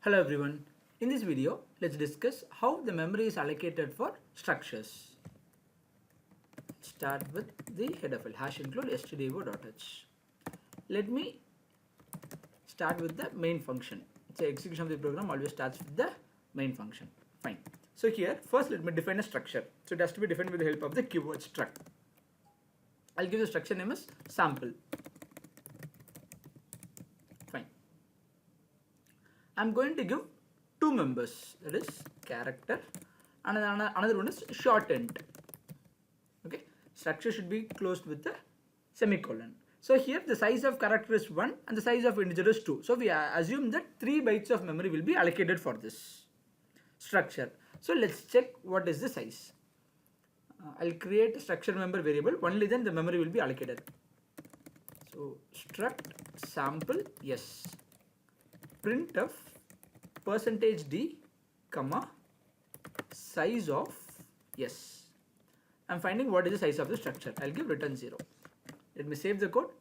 Hello everyone. In this video, let's discuss how the memory is allocated for structures. Start with the header file #include stdio.h. Let me start with the main function. So execution of the program always starts with the main function. Fine. So here, first let me define a structure. So it has to be defined with the help of the keyword struct. I'll give the structure name as sample. Fine. I'm going to give two members, that is character, and another one is shortened. Okay, structure should be closed with the semicolon. So here the size of character is 1 and the size of integer is 2. So we assume that 3 bytes of memory will be allocated for this structure. So let's check what is the size. I'll create a structure member variable, only then the memory will be allocated. So struct sample yes, printf %d comma size of yes. I'm finding what is the size of the structure. I'll give return 0. Let me save the code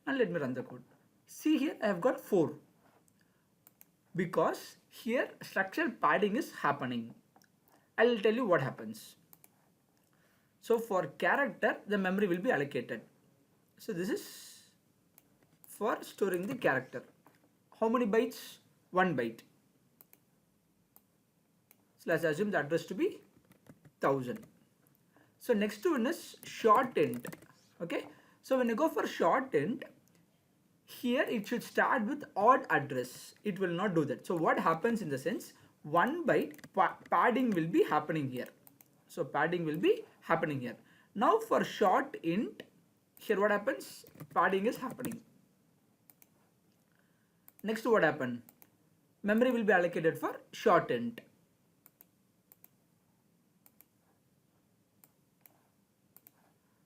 and let me run the code. See here I have got 4 because here structure padding is happening. I'll tell you what happens. So for character the memory will be allocated. So this is for storing the character. How many bytes? 1 byte. So let's assume the address to be 1000. So next one is shortened. Okay. So when you go for shortened, here it should start with odd address. It will not do that. So what happens in the sense, 1 byte padding will be happening here. So padding will be happening here. Now for short int, here what happens? Padding is happening. Next what happened? Memory will be allocated for shortened.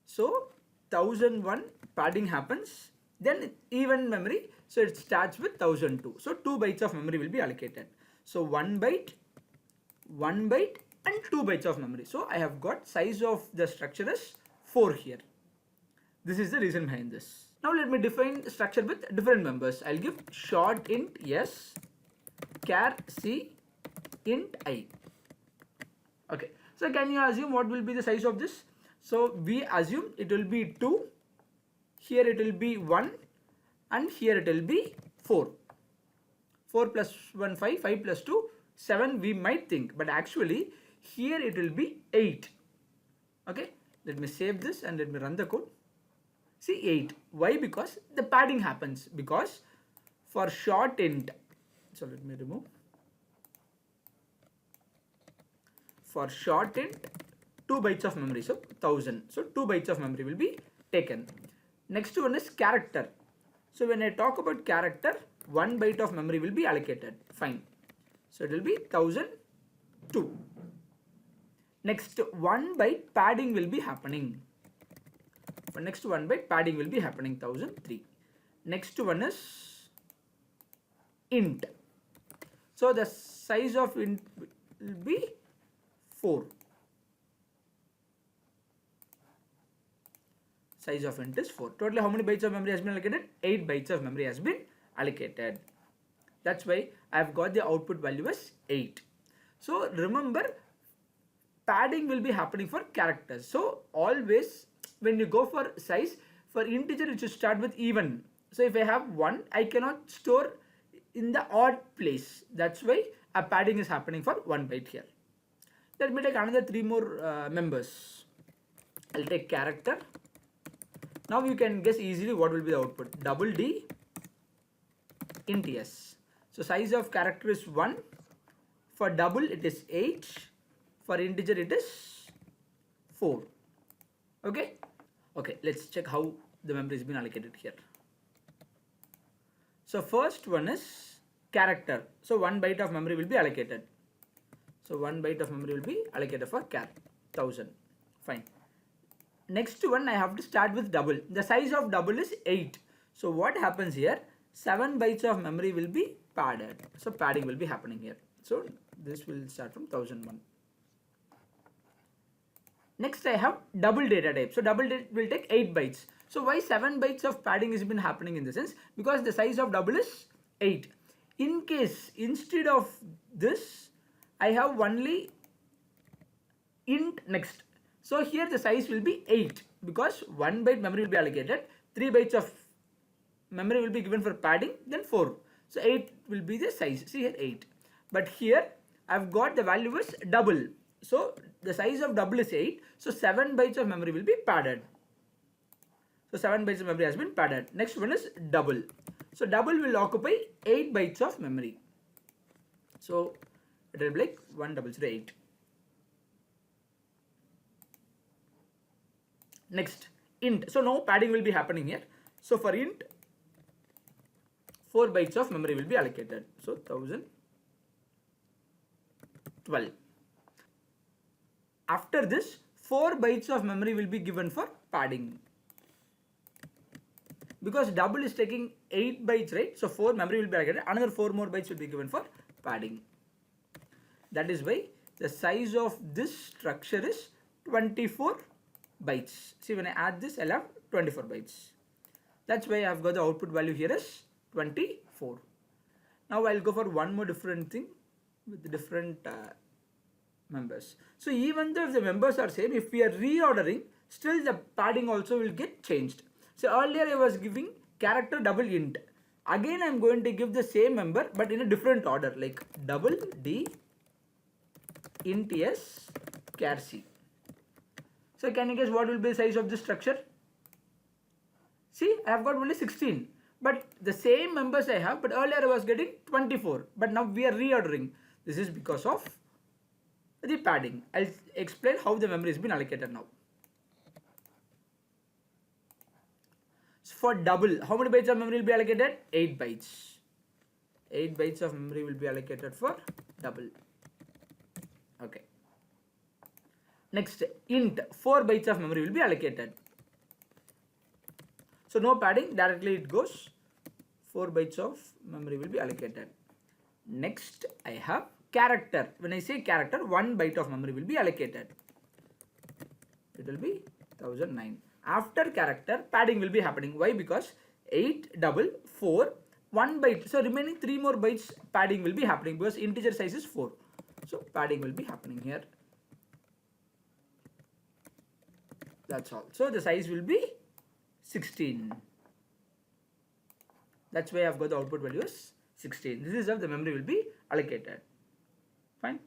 So 1001 padding happens, then even memory, so it starts with 1002. So 2 bytes of memory will be allocated. So 1 byte, and 2 bytes of memory. So I have got size of the structure as 4 here. This is the reason behind this. Now let me define the structure with different members. I'll give short int yes, char c, int I. Okay. So can you assume what will be the size of this? So we assume it will be 2, here it will be 1, and here it will be 4. 4 plus 1 5, 5 plus 2 7 we might think, but actually here it will be 8. Okay, let me save this and let me run the code. See 8. Why? Because the padding happens, because for short int, so let me remove. For short int 2 bytes of memory, so 1000. So 2 bytes of memory will be taken. Next one is character. So when I talk about character, 1 byte of memory will be allocated. Fine. So it will be 1002. Next 1 byte padding will be happening. For next 1 byte padding will be happening 1003. Next one is int. So the size of int will be 4. Size of int is 4. Totally how many bytes of memory has been allocated? 8 bytes of memory has been allocated. That's why I have got the output value as 8. So remember, padding will be happening for characters. So always when you go for size, for integer it should start with even. So if I have 1, I cannot store in the odd place. That's why a padding is happening for 1 byte here. Let me take another 3 more members. I'll take character. Now you can guess easily what will be the output. Double D int s. So size of character is 1. For double it is 8. For integer it is 4. Okay. Okay, let's check how the memory has been allocated here. So first one is character. So 1 byte of memory will be allocated. So 1 byte of memory will be allocated for char 1000. Fine. Next one I have to start with double. The size of double is 8. So what happens here? 7 bytes of memory will be padded. So padding will be happening here. So this will start from 1001. Next I have double data type. So double will take 8 bytes. So why 7 bytes of padding has been happening in the sense? Because the size of double is 8. in case instead of this I have only int next, so here the size will be 8 because 1 byte memory will be allocated, 3 bytes of memory will be given for padding, then 4, so 8 will be the size. See here 8, but here I've got the value is double, so the size of double is 8, so 7 bytes of memory will be padded. So 7 bytes of memory has been padded. Next one is double. So double will occupy 8 bytes of memory. So it will be like 1008. Next, int. So now padding will be happening here. So for int, 4 bytes of memory will be allocated. So 1012. After this, 4 bytes of memory will be given for padding. Because double is taking 8 bytes, right? So 4 memory will be allocated. Another 4 more bytes will be given for padding. That is why the size of this structure is 24 bytes. See, when I add this, I'll have 24 bytes. That's why I've got the output value here as 24. Now I'll go for one more different thing with the different members. So even though if the members are same, if we are reordering, still the padding also will get changed. So earlier I was giving character double int. Again I am going to give the same member but in a different order, like double D int S char C. So can you guess what will be the size of this structure? See, I have got only 16, but the same members I have, but earlier I was getting 24, but now we are reordering. This is because of the padding. I'll explain how the memory has been allocated now. So for double, how many bytes of memory will be allocated? 8 bytes. 8 bytes of memory will be allocated for double. Okay. Next, int, 4 bytes of memory will be allocated. So no padding, directly it goes. 4 bytes of memory will be allocated. Next, I have character. When I say character, 1 byte of memory will be allocated. It will be 1009. After character, padding will be happening. Why? Because 8 double 4 1 byte. So remaining 3 more bytes padding will be happening because integer size is 4. So padding will be happening here. That's all. So the size will be 16. That's why I've got the output value is 16. This is how the memory will be allocated. Fine.